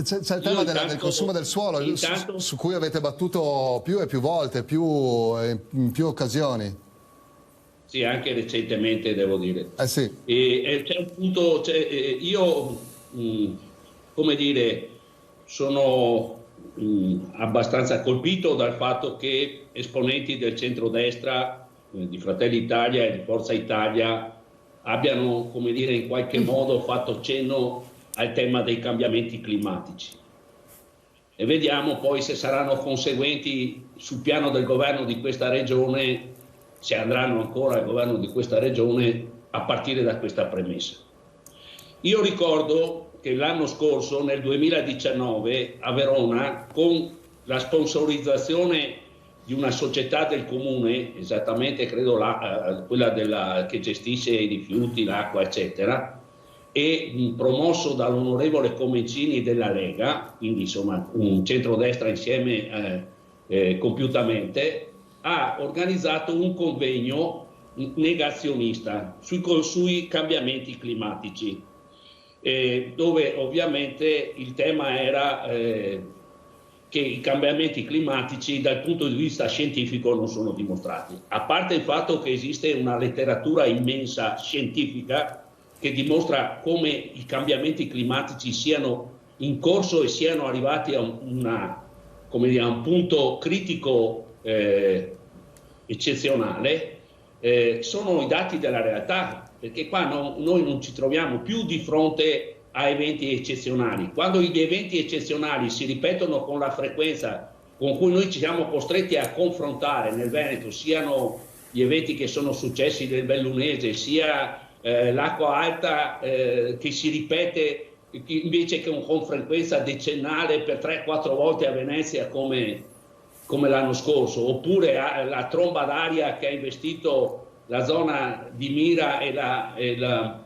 C'è il tema del consumo del suolo, su cui avete battuto più e più volte, in più occasioni. Sì, anche recentemente, devo dire. Sì. C'è un punto, io, come dire, sono abbastanza colpito dal fatto che esponenti del centrodestra, di Fratelli Italia e di Forza Italia, abbiano, come dire, in qualche modo fatto cenno al tema dei cambiamenti climatici. E vediamo poi se saranno conseguenti sul piano del governo di questa regione, se andranno ancora al governo di questa regione a partire da questa premessa. Io ricordo che l'anno scorso, nel 2019, a Verona, con la sponsorizzazione di una società del comune, esattamente credo quella che gestisce i rifiuti, l'acqua, eccetera, e promosso dall'onorevole Comencini della Lega, quindi insomma un centrodestra insieme compiutamente, ha organizzato un convegno negazionista sui cambiamenti climatici, dove ovviamente il tema era che i cambiamenti climatici dal punto di vista scientifico non sono dimostrati, a parte il fatto che esiste una letteratura immensa scientifica che dimostra come i cambiamenti climatici siano in corso e siano arrivati a un punto critico eccezionale, sono i dati della realtà, perché qua noi non ci troviamo più di fronte a eventi eccezionali. Quando gli eventi eccezionali si ripetono con la frequenza con cui noi ci siamo costretti a confrontare nel Veneto, siano gli eventi che sono successi nel Bellunese, sia l'acqua alta che si ripete invece che con frequenza decennale per 3-4 volte a Venezia come l'anno scorso, oppure la tromba d'aria che ha investito la zona di Mira e la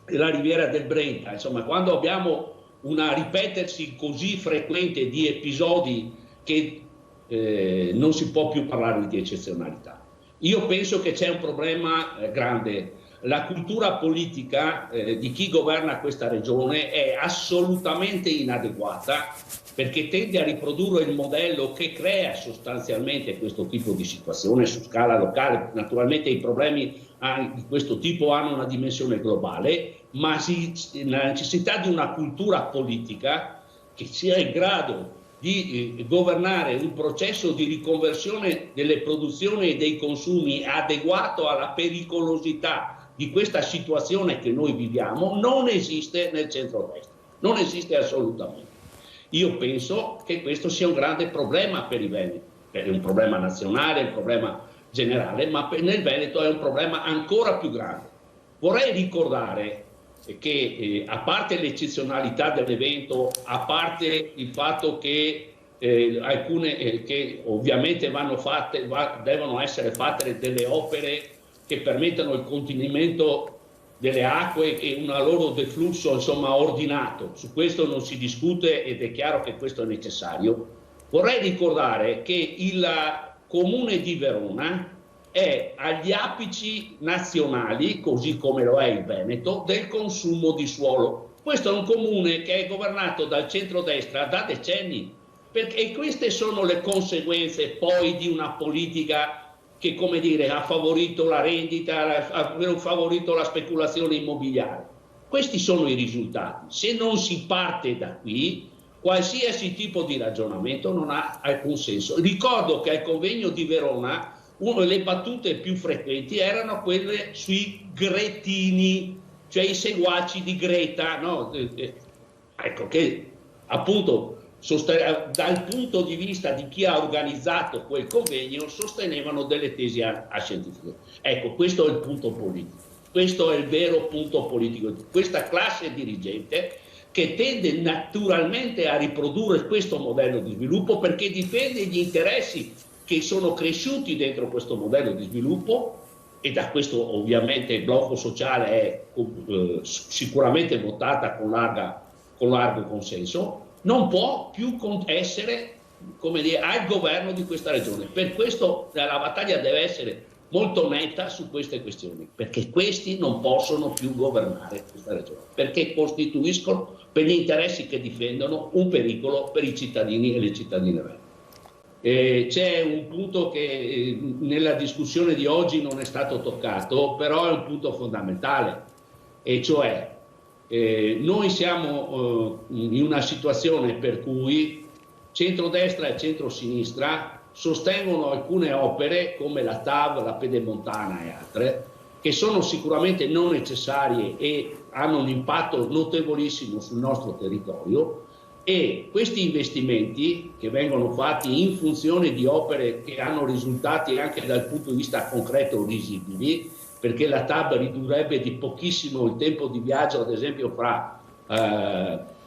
riviera del Brenta. Insomma, quando abbiamo una ripetersi così frequente di episodi che non si può più parlare di eccezionalità. Io penso che c'è un problema grande. La cultura politica di chi governa questa regione è assolutamente inadeguata, perché tende a riprodurre il modello che crea sostanzialmente questo tipo di situazione su scala locale. Naturalmente i problemi di questo tipo hanno una dimensione globale, ma la necessità di una cultura politica che sia in grado di governare un processo di riconversione delle produzioni e dei consumi adeguato alla pericolosità di questa situazione che noi viviamo non esiste nel centrodestra, non esiste assolutamente. Io penso che questo sia un grande problema per i Veneti, è un problema nazionale, un problema generale, ma nel Veneto è un problema ancora più grande. Vorrei ricordare che a parte l'eccezionalità dell'evento, a parte il fatto che alcune che ovviamente devono essere fatte delle opere che permettano il contenimento delle acque e un loro deflusso insomma ordinato, su questo non si discute ed è chiaro che questo è necessario. Vorrei ricordare che il comune di Verona è agli apici nazionali, così come lo è il Veneto, del consumo di suolo. Questo è un comune che è governato dal centrodestra da decenni, e queste sono le conseguenze poi di una politica che, come dire, ha favorito la rendita, ha favorito la speculazione immobiliare. Questi sono i risultati. Se non si parte da qui, qualsiasi tipo di ragionamento non ha alcun senso. Ricordo che al convegno di Verona le battute più frequenti erano quelle sui gretini, cioè i seguaci di Greta, no? Ecco che appunto dal punto di vista di chi ha organizzato quel convegno sostenevano delle tesi ascientifiche. Ecco, questo è il punto politico, questo è il vero punto politico di questa classe dirigente che tende naturalmente a riprodurre questo modello di sviluppo perché difende gli interessi che sono cresciuti dentro questo modello di sviluppo, e da questo ovviamente il blocco sociale è sicuramente votata con largo consenso. Non può più essere, come dire, al governo di questa regione. Per questo la battaglia deve essere molto netta su queste questioni, perché questi non possono più governare questa regione, perché costituiscono, per gli interessi che difendono, un pericolo per i cittadini e le cittadine venete. C'è un punto che nella discussione di oggi non è stato toccato, però è un punto fondamentale, e cioè noi siamo in una situazione per cui centrodestra e centrosinistra sostengono alcune opere come la TAV, la Pedemontana e altre, che sono sicuramente non necessarie e hanno un impatto notevolissimo sul nostro territorio, e questi investimenti che vengono fatti in funzione di opere che hanno risultati anche dal punto di vista concreto risibili, perché la TAV ridurrebbe di pochissimo il tempo di viaggio, ad esempio fra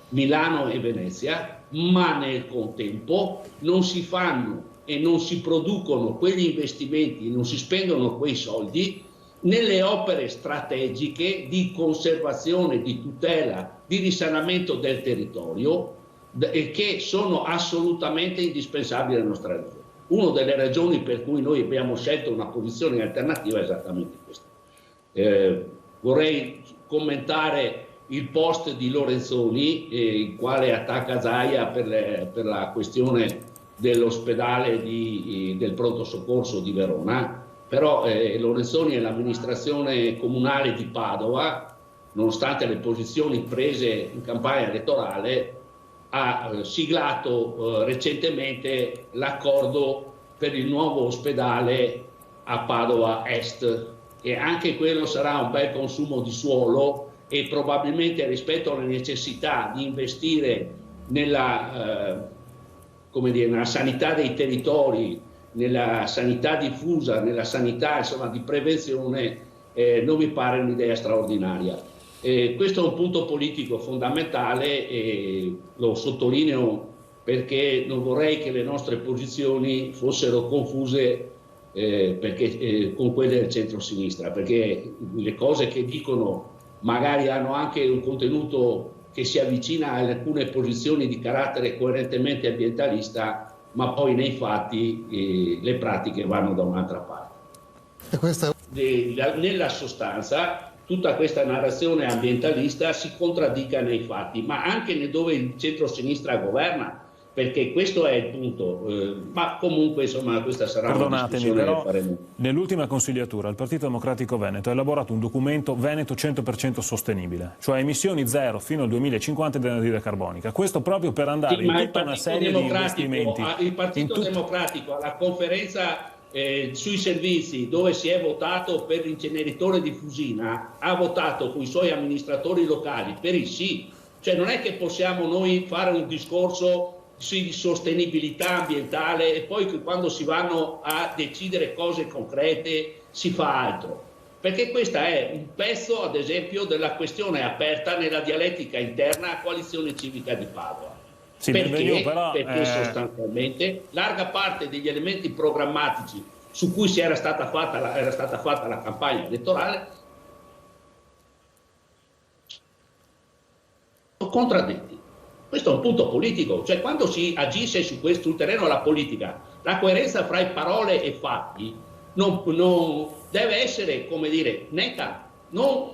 Milano e Venezia, ma nel contempo non si fanno e non si producono quegli investimenti, non si spendono quei soldi nelle opere strategiche di conservazione, di tutela, di risanamento del territorio, che sono assolutamente indispensabili alla nostra regione. Una delle ragioni per cui noi abbiamo scelto una posizione alternativa è esattamente questa. Vorrei commentare il post di Lorenzoni, il quale attacca Zaia per la questione dell'ospedale del pronto soccorso di Verona, però Lorenzoni e l'amministrazione comunale di Padova, nonostante le posizioni prese in campagna elettorale, ha siglato recentemente l'accordo per il nuovo ospedale a Padova Est, e anche quello sarà un bel consumo di suolo, e probabilmente rispetto alla necessità di investire nella sanità dei territori, nella sanità diffusa, nella sanità di prevenzione, non mi pare un'idea straordinaria. Questo è un punto politico fondamentale, e lo sottolineo perché non vorrei che le nostre posizioni fossero confuse con quelle del centro-sinistra, perché le cose che dicono magari hanno anche un contenuto che si avvicina a alcune posizioni di carattere coerentemente ambientalista, ma poi nei fatti le pratiche vanno da un'altra parte. Nella sostanza tutta questa narrazione ambientalista si contraddica nei fatti, ma anche dove il centro-sinistra governa, perché questo è il punto, ma comunque insomma questa sarà una discussione che faremo. Nell'ultima consigliatura il Partito Democratico Veneto ha elaborato un documento Veneto 100% sostenibile, cioè emissioni zero fino al 2050 di anidride carbonica, questo proprio per andare in tutta una serie di investimenti. Il Partito Democratico alla conferenza sui servizi, dove si è votato per l'inceneritore di Fusina, ha votato con i suoi amministratori locali per il sì, cioè non è che possiamo noi fare un discorso di sostenibilità ambientale e poi quando si vanno a decidere cose concrete si fa altro, perché questa è un pezzo, ad esempio, della questione aperta nella dialettica interna a Coalizione Civica di Padova. Sì, perché sostanzialmente larga parte degli elementi programmatici su cui era stata fatta la campagna elettorale sono contraddetti. Questo è un punto politico, cioè quando si agisce sul terreno della politica, la coerenza fra parole e fatti non deve essere, come dire, netta, non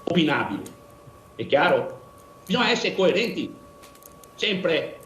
opinabile. È chiaro? Bisogna essere coerenti, sempre